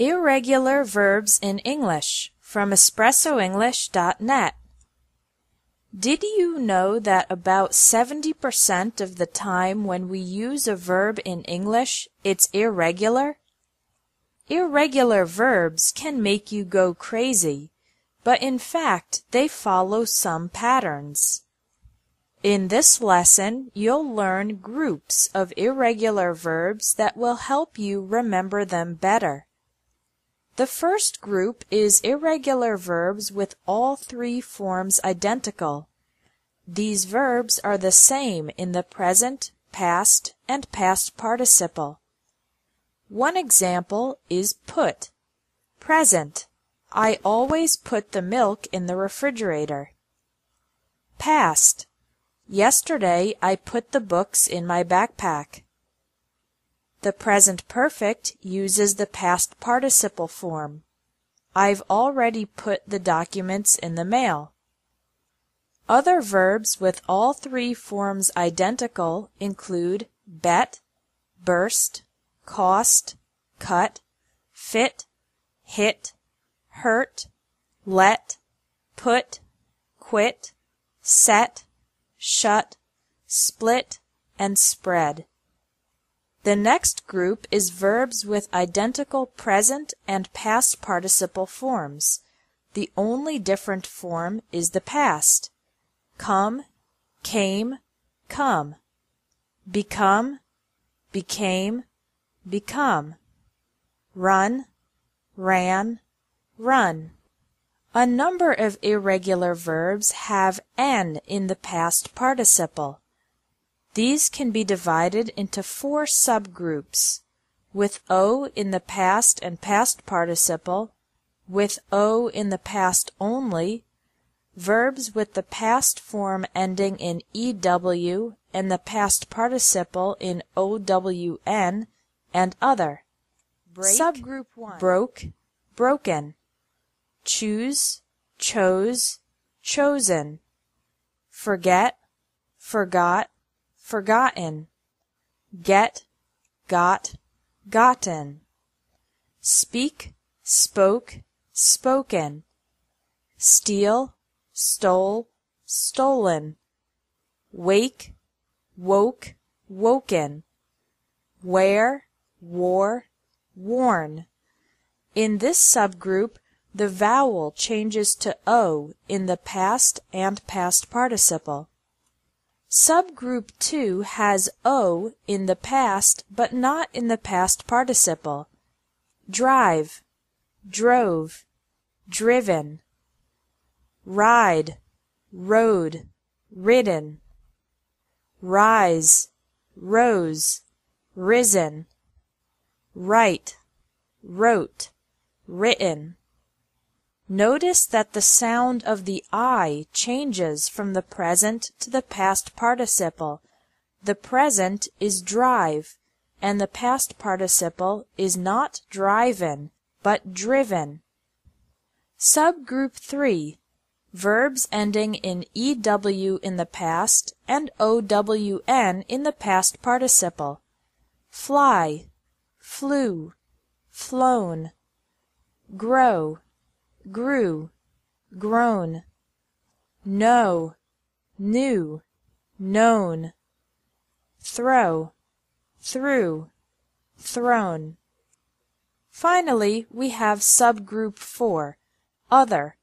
Irregular verbs in English from espressoenglish.net. Did you know that about 70% of the time when we use a verb in English, it's irregular? Irregular verbs can make you go crazy, but in fact, they follow some patterns. In this lesson, you'll learn groups of irregular verbs that will help you remember them better. The first group is irregular verbs with all three forms identical. These verbs are the same in the present, past, and past participle. One example is put. Present. I always put the milk in the refrigerator. Past. Yesterday I put the books in my backpack. The present perfect uses the past participle form. I've already put the documents in the mail. Other verbs with all three forms identical include bet, burst, cost, cut, fit, hit, hurt, let, put, quit, set, shut, split, and spread. The next group is verbs with identical present and past participle forms. The only different form is the past. Come, came, come. Become, became, become. Run, ran, run. A number of irregular verbs have N in the past participle. These can be divided into 4 subgroups, with O in the past and past participle, with O in the past only, verbs with the past form ending in EW and the past participle in OWN, and other. Break, subgroup 1. Broke, broken. Choose, chose, chosen. Forget, forgot, forgotten. Get, got, gotten. Speak, spoke, spoken. Steal, stole, stolen. Wake, woke, woken. Wear, wore, worn. In this subgroup, the vowel changes to O in the past and past participle. Subgroup 2 has O in the past but not in the past participle. Drive, drove, driven. Ride, rode, ridden. Rise, rose, risen. Write, wrote, written. Notice that the sound of the I changes from the present to the past participle. The present is drive, and the past participle is not driven, but driven. Subgroup 3. Verbs ending in EW in the past and OWN in the past participle. Fly, flew, flown. Grow, grew, grown. Know, knew, known. Throw, threw, thrown. Finally, we have subgroup 4, other.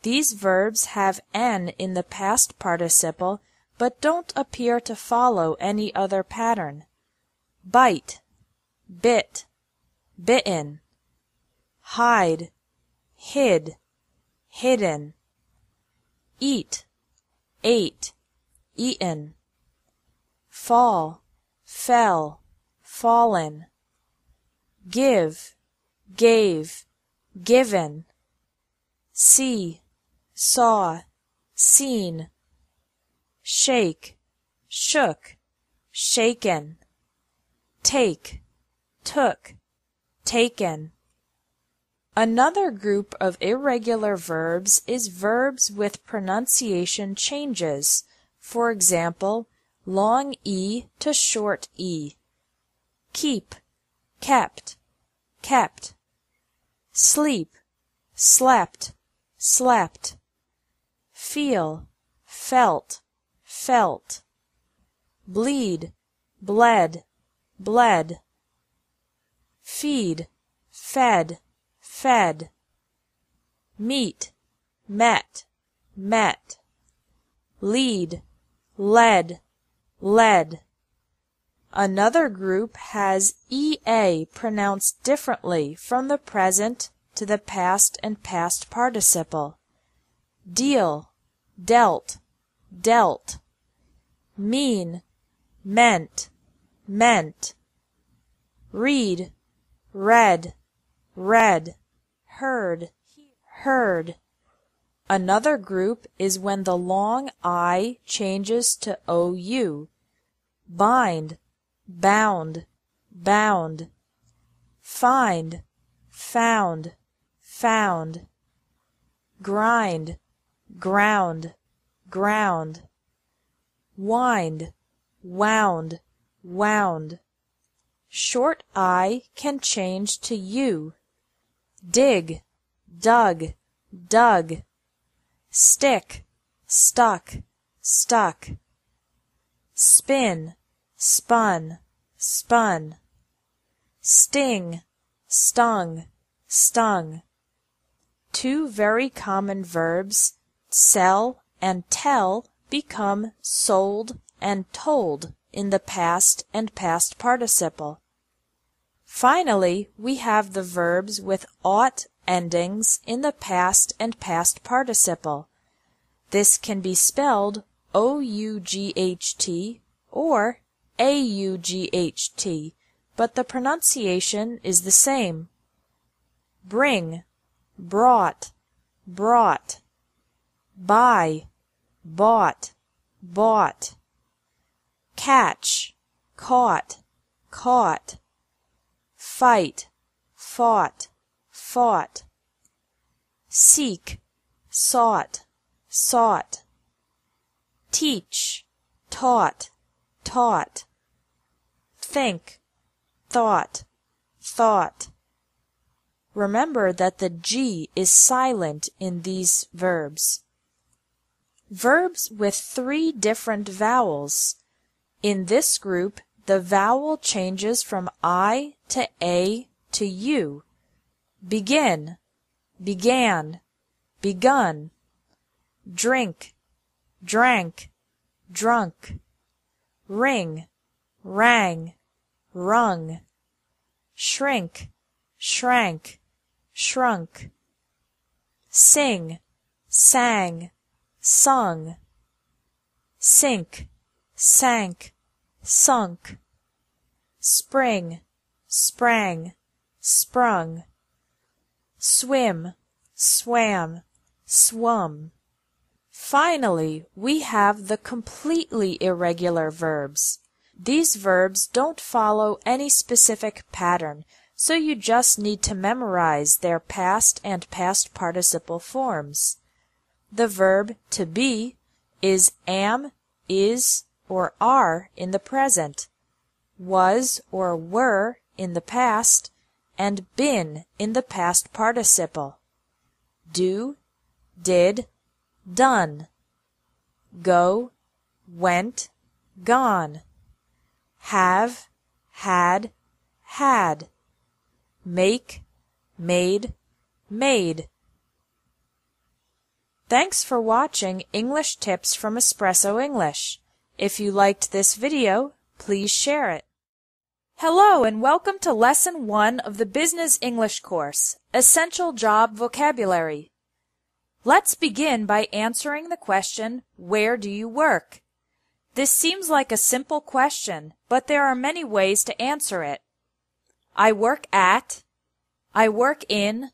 These verbs have N in the past participle, but don't appear to follow any other pattern. Bite, bit, bitten. Hide, hid, hidden. Eat, ate, eaten. Fall, fell, fallen. Give, gave, given. See, saw, seen. Shake, shook, shaken. Take, took, taken. Another group of irregular verbs is verbs with pronunciation changes. For example, long E to short E. Keep, kept, kept. sleep, slept, slept, feel, felt, felt, bleed, bled, bled, feed, fed, fed, meet, met, met, lead, led, led. Another group has EA pronounced differently from the present to the past and past participle. Deal, dealt, dealt, mean, meant, meant, read, read, read, heard, heard. Another group is when the long I changes to OU. Bind, bound, bound, find, found, found, grind, ground, ground, wind, wound, wound. Short I can change to U. Dig, dug, dug, stick, stuck, stuck, spin, spun, spun, sting, stung, stung. Two very common verbs, sell and tell, become sold and told in the past and past participle. Finally, we have the verbs with ought endings in the past and past participle. This can be spelled O-U-G-H-T or A-U-G-H-T, but the pronunciation is the same. Bring, brought, brought, buy, bought, bought, catch, caught, caught, fight, fought, fought, seek, sought, sought, teach, taught, taught, think, thought, thought. Remember that the G is silent in these verbs. Verbs with 3 different vowels. In this group, the vowel changes from I to A to U. Begin, began, begun, drink, drank, drunk, ring, rang, rung, shrink, shrank, shrunk, sing, sang, sung, sink, sank, sunk, spring, sprang, sprung, swim, swam, swum. Finally, we have the completely irregular verbs. These verbs don't follow any specific pattern, so you just need to memorize their past and past participle forms. The verb to be is am, is, or are in the present, was or were in the past, and been in the past participle. Do, did, done. Go, went, gone. Have, had, had. Make, made, made. Thanks for watching English Tips from Espresso English. If you liked this video, please share it. Hello and welcome to Lesson 1 of the Business English course, Essential Job Vocabulary. Let's begin by answering the question, where do you work? This seems like a simple question, but there are many ways to answer it. I work at, I work in,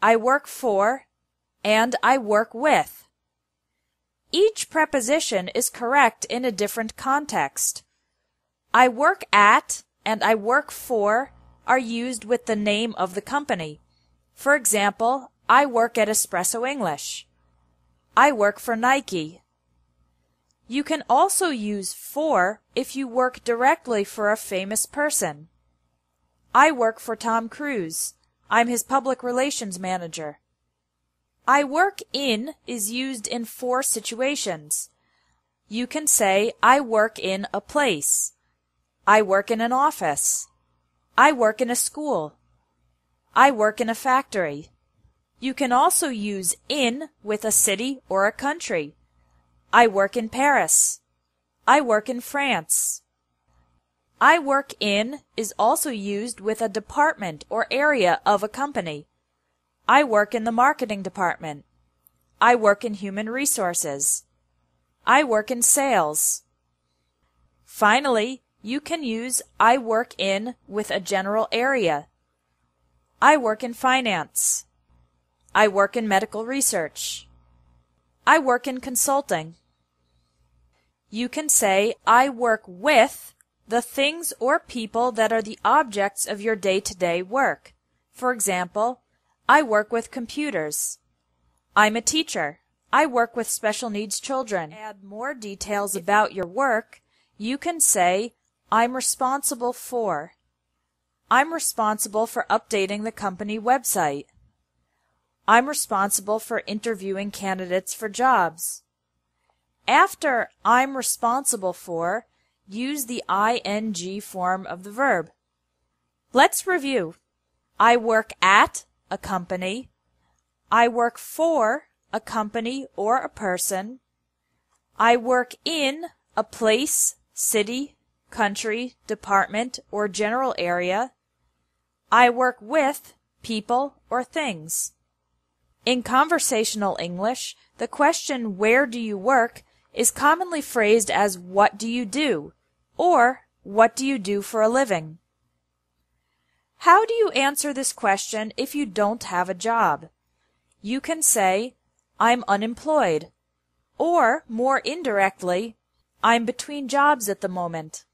I work for, and I work with. Each preposition is correct in a different context. I work at and I work for are used with the name of the company. For example, I work at Espresso English. I work for Nike. You can also use for if you work directly for a famous person. I work for Tom Cruise. I'm his public relations manager. I work in is used in 4 situations. You can say, I work in a place. I work in an office. I work in a school. I work in a factory. You can also use in with a city or a country. I work in Paris. I work in France. I work in is also used with a department or area of a company. I work in the marketing department. I work in human resources. I work in sales. Finally, you can use I work in with a general area. I work in finance. I work in medical research. I work in consulting. You can say I work with the things or people that are the objects of your day-to-day work. For example, I work with computers. I'm a teacher. I work with special needs children. To add more details about your work, you can say, I'm responsible for. I'm responsible for updating the company website. I'm responsible for interviewing candidates for jobs. After I'm responsible for, use the ing form of the verb. Let's review. I work at a company. I work for a company or a person. I work in a place, city, country, department, or general area. I work with people or things. In conversational English, the question where do you work is commonly phrased as what do you do or what do you do for a living. How do you answer this question if you don't have a job? You can say, I'm unemployed, or more indirectly, I'm between jobs at the moment.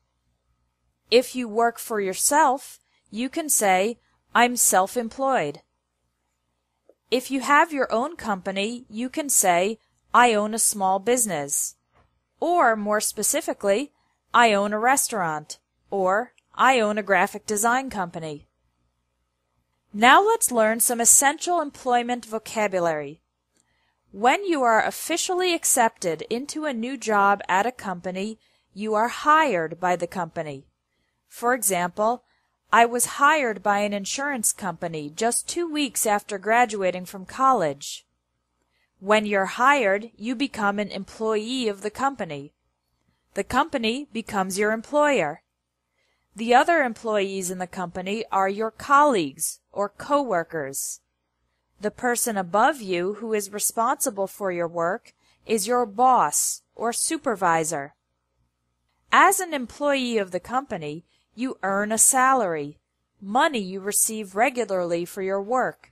If you work for yourself, you can say, I'm self-employed. If you have your own company, you can say, I own a small business. Or, more specifically, I own a restaurant. Or, I own a graphic design company. Now let's learn some essential employment vocabulary. When you are officially accepted into a new job at a company, you are hired by the company. For example, I was hired by an insurance company just 2 weeks after graduating from college. When you're hired, you become an employee of the company. The company becomes your employer. The other employees in the company are your colleagues or co-workers. The person above you who is responsible for your work is your boss or supervisor. As an employee of the company, you earn a salary, money you receive regularly for your work.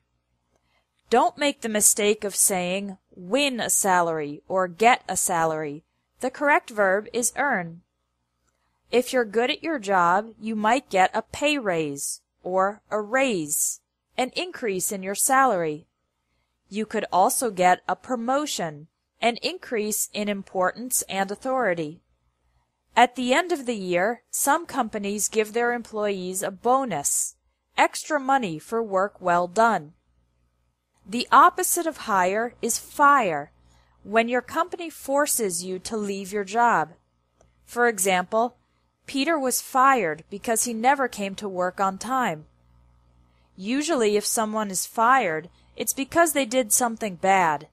Don't make the mistake of saying win a salary or get a salary. The correct verb is earn. If you're good at your job, you might get a pay raise or a raise, an increase in your salary. You could also get a promotion, an increase in importance and authority. At the end of the year, some companies give their employees a bonus, extra money for work well done. The opposite of hire is fire, when your company forces you to leave your job. For example, Peter was fired because he never came to work on time. Usually, if someone is fired, it's because they did something bad.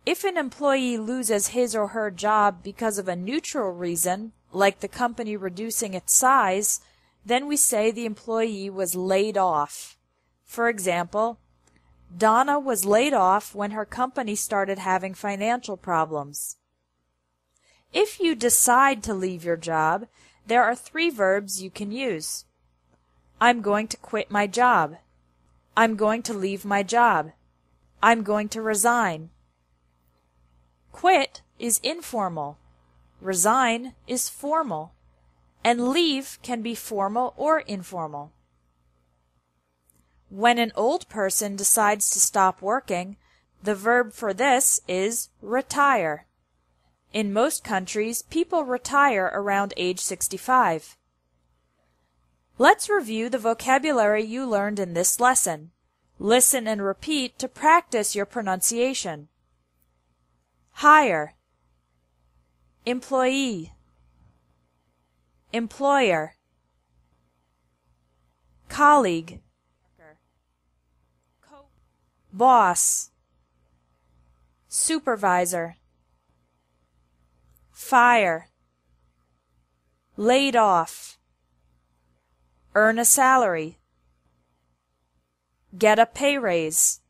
If an employee loses his or her job because of a neutral reason, like the company reducing its size, then we say the employee was laid off. For example, Donna was laid off when her company started having financial problems. If you decide to leave your job, there are 3 verbs you can use. I'm going to quit my job. I'm going to leave my job. I'm going to resign. Quit is informal. Resign is formal. And leave can be formal or informal. When an old person decides to stop working, the verb for this is retire. In most countries, people retire around age 65. Let's review the vocabulary you learned in this lesson. Listen and repeat to practice your pronunciation. Hire, employee, employer, colleague, boss, supervisor, fire, laid off, earn a salary, get a pay raise,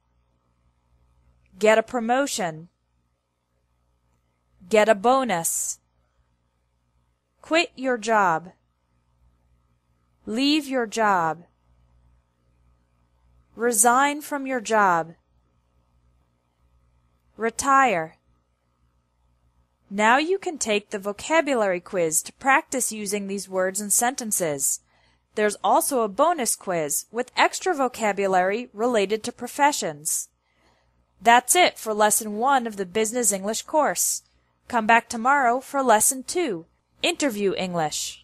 get a promotion, get a bonus, quit your job, leave your job, resign from your job, retire. Now you can take the vocabulary quiz to practice using these words and sentences. There's also a bonus quiz with extra vocabulary related to professions. That's it for Lesson 1 of the Business English course. Come back tomorrow for Lesson 2, Interview English.